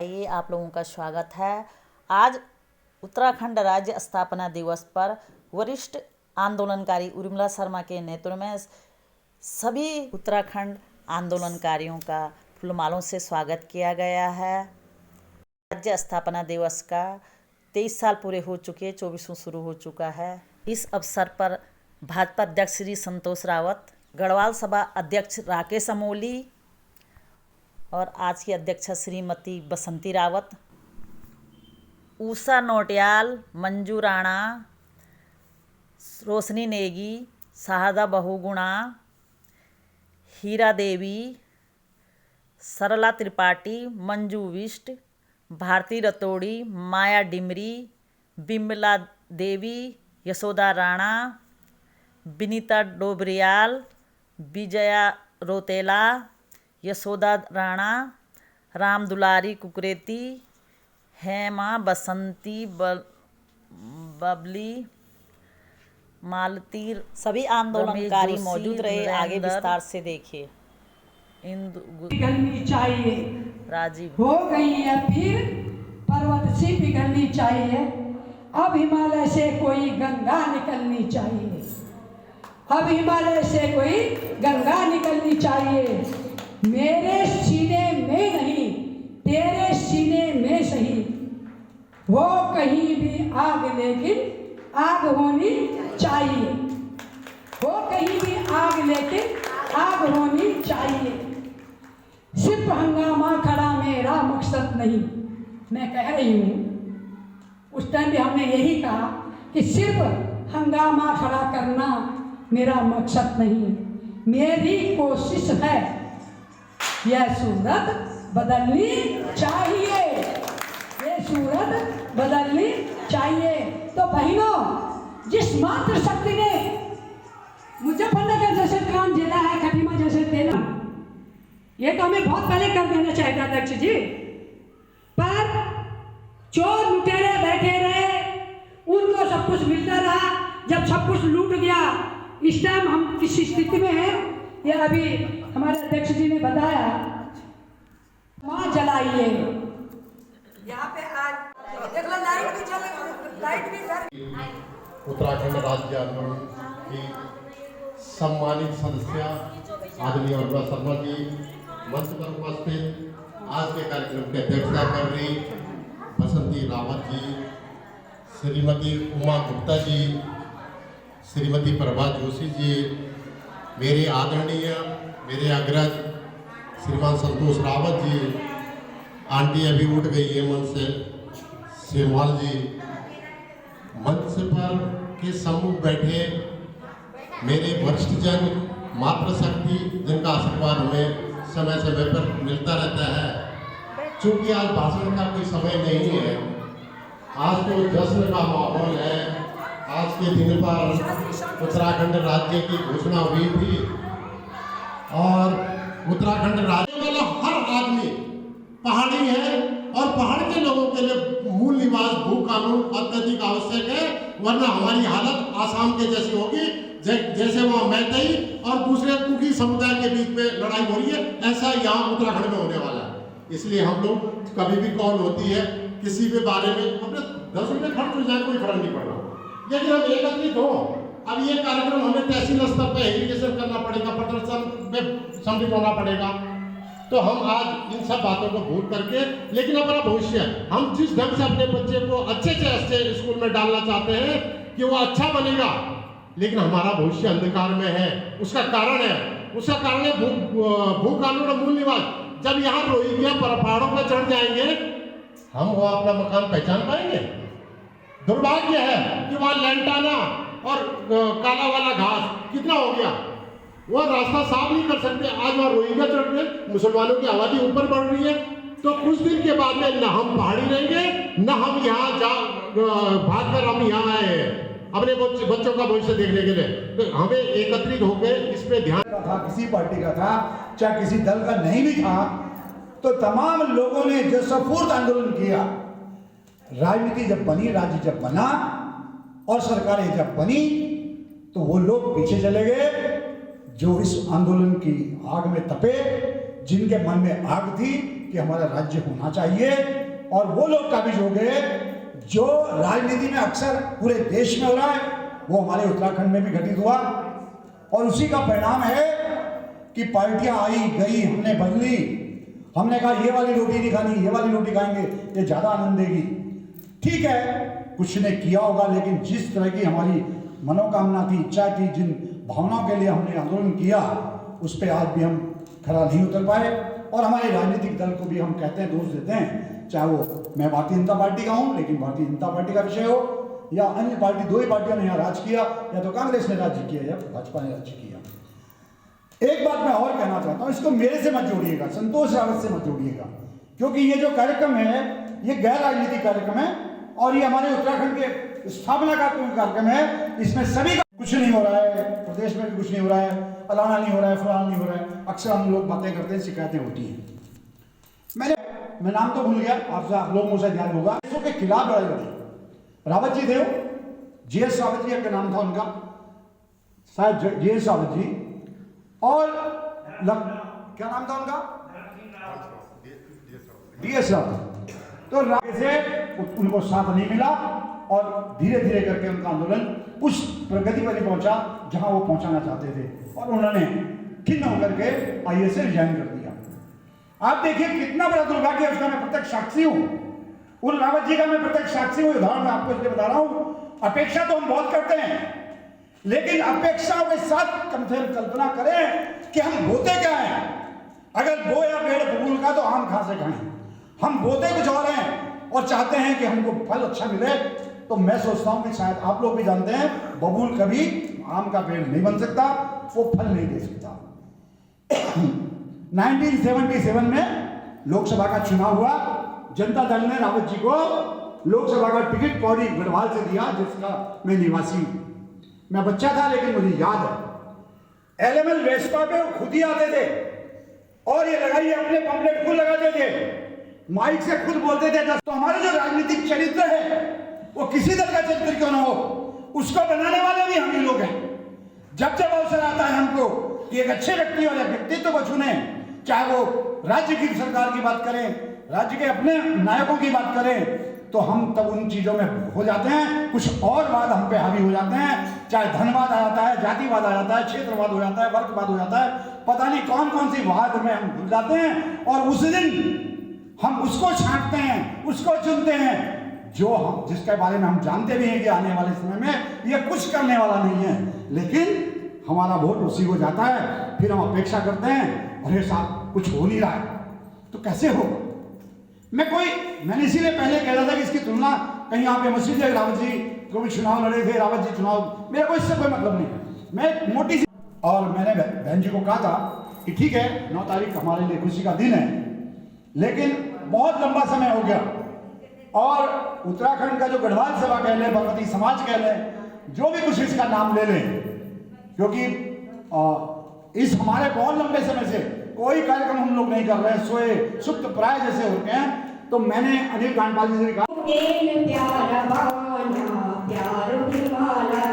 आप लोगों का स्वागत है। आज उत्तराखंड राज्य स्थापना दिवस पर वरिष्ठ आंदोलनकारी उर्मिला शर्मा के नेतृत्व में सभी उत्तराखंड आंदोलनकारियों का फूलमालों से स्वागत किया गया है। राज्य स्थापना दिवस का 23 साल पूरे हो चुके, 24वां शुरू हो चुका है। इस अवसर पर भाजपा अध्यक्ष श्री संतोष रावत, गढ़वाल सभा अध्यक्ष राकेश अमोली और आज की अध्यक्षा श्रीमती बसंती रावत, उषा नोटियाल, मंजू राणा, रोशनी नेगी, शारदा बहुगुणा, हीरा देवी, सरला त्रिपाठी, मंजू विष्ट, भारती रतोड़ी, माया डिमरी, बिमला देवी, यशोदा राणा, विनीता डोबरियाल, विजया रोतेला, यशोदा राणा, राम दुलारी कुकरेती, हेमा, बसंती, बबली, मालती, सभी आंदोलनकारी मौजूद रहे। आगे विस्तार से देखिए। पिघलनी चाहिए, राजीव हो गई है फिर पर्वत सी पिघलनी चाहिए। अब हिमालय से कोई गंगा निकलनी चाहिए, अब हिमालय से कोई गंगा निकलनी चाहिए। मेरे सीने में नहीं, तेरे सीने में सही, हो कहीं भी आग लेकिन आग होनी चाहिए, हो कहीं भी आग लेकिन आग होनी चाहिए। सिर्फ हंगामा खड़ा मेरा मकसद नहीं। मैं कह रही हूँ, उस टाइम भी हमने यही कहा कि सिर्फ हंगामा खड़ा करना मेरा मकसद नहीं, मेरी कोशिश है यह सूरत बदलनी चाहिए, ये सूरत बदलनी चाहिए। तो बहनों, जिस मात्र शक्ति ने मुजफ्फरनगर जैसे काम झेला है, खटीमा जैसे देना, ये तो हमें बहुत पहले कर देना चाहिए था अध्यक्ष जी, पर चोर लुटेरे बैठे रहे, उनको सब कुछ मिलता रहा। जब सब कुछ लूट गया, इस टाइम हम किस स्थिति में हैं ये अभी हमारे अध्यक्ष जी ने बताया। मां जलाइए यहाँ पे, आज देख लो लाइट भी चल, लाइट भी कर। उत्तराखंड राज्य आंदोलन की सम्मानित सदस्य आदरणीय उर्मिला शर्मा जी मंच पर उपस्थित, आज के कार्यक्रम की अध्यक्षता कर रही बसंती रावत जी, श्रीमती उमा गुप्ता जी, श्रीमती प्रभा जोशी जी, मेरे आदरणीय, मेरे अग्रज श्रीमान संतोष रावत जी, आंटी अभी उठ गई है मंच से, सेमवाल जी, मंच पर के सम्मुख बैठे मेरे वरिष्ठ जन, मातृशक्ति, जिनका आशीर्वाद हमें समय समय पर मिलता रहता है। चूंकि आज भाषण का कोई समय नहीं है, आज तो जश्न का माहौल है। आज के दिन पर उत्तराखंड राज्य की घोषणा हुई थी और उत्तराखंड राज्य वाला हर आदमी पहाड़ी है और पहाड़ के लोगों के लिए मूल निवास भू कानून अत्यधिक आवश्यक है, वरना हमारी हालत आसाम के जैसी होगी, जैसे वहाँ मैतेई और दूसरे कुकी समुदाय के बीच में लड़ाई हो रही है, ऐसा यहाँ उत्तराखंड में होने वाला है। इसलिए हम लोग कभी भी कॉल होती है किसी भी बारे में, अपने 10 मिनट खर्च हो जाए कोई फर्क नहीं पड़ रहा, लेकिन हम एकत्रित हो। अब ये कार्यक्रम हमें तहसील स्तर पर एग्रीगेशन करना पड़ेगा, प्रदर्शन में सम्मिलित होना पड़ेगा। तो हम आज इन सब बातों को भूल करके, लेकिन अपना भविष्य हम जिस ढंग से अपने बच्चे को अच्छे से अच्छे स्कूल में डालना चाहते हैं कि वो अच्छा बनेगा, लेकिन हमारा भविष्य अंधकार में है। उसका कारण है भू कानून और मूल निवास। जब यहाँ रोहिंग्या पहाड़ों पर चढ़ जाएंगे, हम वो अपना मकान पहचान पाएंगे? दुर्भाग्य है कि वहाँ लैंटाना और काला वाला घास कितना हो गया, वो रास्ता साफ नहीं कर सकते। आज वहाँ रोहिंग्या चढ़ रहे, मुसलमानों की आबादी ऊपर बढ़ रही है, तो कुछ दिन के बाद में न हम पहाड़ी रहेंगे, न हम यहाँ भाग कर हम यहाँ आए हैं अपने बच्चों का भविष्य देखने के लिए। तो हमें एकत्रित होकर इस पे ध्यान था, किसी पार्टी का था, चाहे किसी दल का नहीं भी था, तो तमाम लोगों ने जो सपूर्द आंदोलन किया, राजनीति जब बनी, राज्य जब बना और सरकारें जब बनी, तो वो लोग पीछे चले गए जो इस आंदोलन की आग में तपे, जिनके मन में आग थी, कि हमारा राज्य होना चाहिए। और वो लोग काबिज हो गए जो राजनीति में अक्सर पूरे देश में हो रहा है, वो हमारे उत्तराखंड में भी घटित हुआ। और उसी का परिणाम है कि पार्टियां आई गई, हमने बदली, हमने कहा ये वाली रोटी नहीं खानी, ये वाली रोटी खाएंगे, ये ज्यादा आनंद देगी। ठीक है, कुछ ने किया होगा, लेकिन जिस तरह की हमारी मनोकामना थी, इच्छा थी, जिन भावनाओं के लिए हमने आंदोलन किया, उस पर आज भी हम खरा नहीं उतर पाए। और हमारे राजनीतिक दल को भी हम कहते हैं, दोष देते हैं, चाहे वो मैं भारतीय जनता पार्टी का हूं, लेकिन भारतीय जनता पार्टी का विषय हो या अन्य पार्टी, दो ही पार्टियों ने यहाँ राज किया, या तो कांग्रेस ने राज्य किया या भाजपा ने राज्य किया। एक बात मैं और कहना चाहता हूं, इसको मेरे से मत जोड़िएगा, संतोष रावत से मत जोड़िएगा, क्योंकि ये जो कार्यक्रम है ये गैर राजनीतिक कार्यक्रम है और ये हमारे उत्तराखंड के स्थापना का कार्यक्रम है। इसमें सभी का कुछ नहीं हो रहा है, प्रदेश में भी कुछ नहीं हो रहा है, फलाना नहीं हो रहा है, फलाना नहीं हो रहा है। अक्सर हम लोग बातें करते हैं, शिकायतें होती हैं। मैं नाम तो भूल गया, आप लोगों से ध्यान होगा, इसों के खिलाफ लड़ाई लड़ी। रावत जी थे, जीएस रावत जी का नाम था उनका, शायद जीएस रावत जी, और क्या नाम था उनका, डीएस रावत। तो से उनको साथ नहीं मिला और धीरे धीरे करके उनका आंदोलन उस प्रगति पर नहीं पहुंचा जहां वो पहुंचाना चाहते थे, और उन्होंने खिन्न होकर के आईएएस से रिजाइन कर दिया। आप देखिए कितना बड़ा दुर्भाग्य है, उसका मैं प्रत्यक्ष साक्षी हूं, उन रावत जी का मैं प्रत्यक्ष साक्षी हूं। उदाहरण मैं आपको इसलिए बता रहा हूं, अपेक्षा तो हम बहुत करते हैं, लेकिन अपेक्षाओं के साथ कम से कम कल्पना करें कि हम बोते क्या हैं। अगर बोया पेड़ बबूल का तो आम कहां से खाएं। हम बोते कुछ और हैं और चाहते हैं कि हमको फल अच्छा मिले। तो मैं सोचता हूं कि शायद आप लोग भी जानते हैं, बबूल कभी आम का पेड़ नहीं बन सकता, वो फल नहीं दे सकता। 1977 में लोकसभा का चुनाव हुआ, जनता दल ने रावत जी को लोकसभा का टिकट पौड़ी गढ़वाल से दिया, जिसका मैं निवासी हूं। मैं बच्चा था लेकिन मुझे याद है, एलएमएल वेस्पा पे वो खुद ही आते थे और ये लगाइए अपने पंपलेट खुद लगाते थे, माइक से खुद बोलते थे। तो हमारा जो राजनीतिक चरित्र है, वो किसी दल का चरित्र क्यों ना हो, उसको बनाने वाले भी हम ही लोग हैं। जब जब अवसर आता है हमको कि एक अच्छे व्यक्ति और व्यक्तित्व को चुने, चाहे वो राज्य की सरकार की बात करें, राज्य के अपने नायकों की बात करें, तो हम तब उन चीजों में हो जाते हैं, कुछ और वाद हम पे हावी हो जाते हैं। चाहे धनवाद आ जाता है, जातिवाद आ जाता है, क्षेत्रवाद हो जाता है, वर्गवाद हो जाता है, पता नहीं कौन कौन सी वाद में हम घुस जाते हैं। और उस दिन हम उसको छांटते हैं, उसको चुनते हैं जो हम, जिसके बारे में हम जानते भी हैं कि आने वाले समय में ये कुछ करने वाला नहीं है, लेकिन हमारा वोट उसी को जाता है। फिर हम अपेक्षा करते हैं, अरे साहब कुछ हो नहीं रहा है, तो कैसे हो। मैंने इसीलिए पहले कह रहा था कि इसकी तुलना कहीं आप ये मस्जिद है, रावत जी को भी चुनाव लड़े थे, रावत जी चुनाव, मेरा कोई इससे कोई मतलब नहीं। मैं मोटी सी, और मैंने बहन जी को कहा था कि ठीक है 9 तारीख हमारे लिए खुशी का दिन है, लेकिन बहुत लंबा समय हो गया और उत्तराखंड का जो गढ़वाल सभा कह लें, भगवती समाज कह लें, जो भी कुछ इसका नाम ले लें, क्योंकि इस हमारे बहुत लंबे समय से कोई कार्यक्रम हम लोग नहीं कर रहे हैं, सोए सुप्त प्राय जैसे होते हैं। तो मैंने अनिल कांडपाल जी से कहा, प्यार भी माला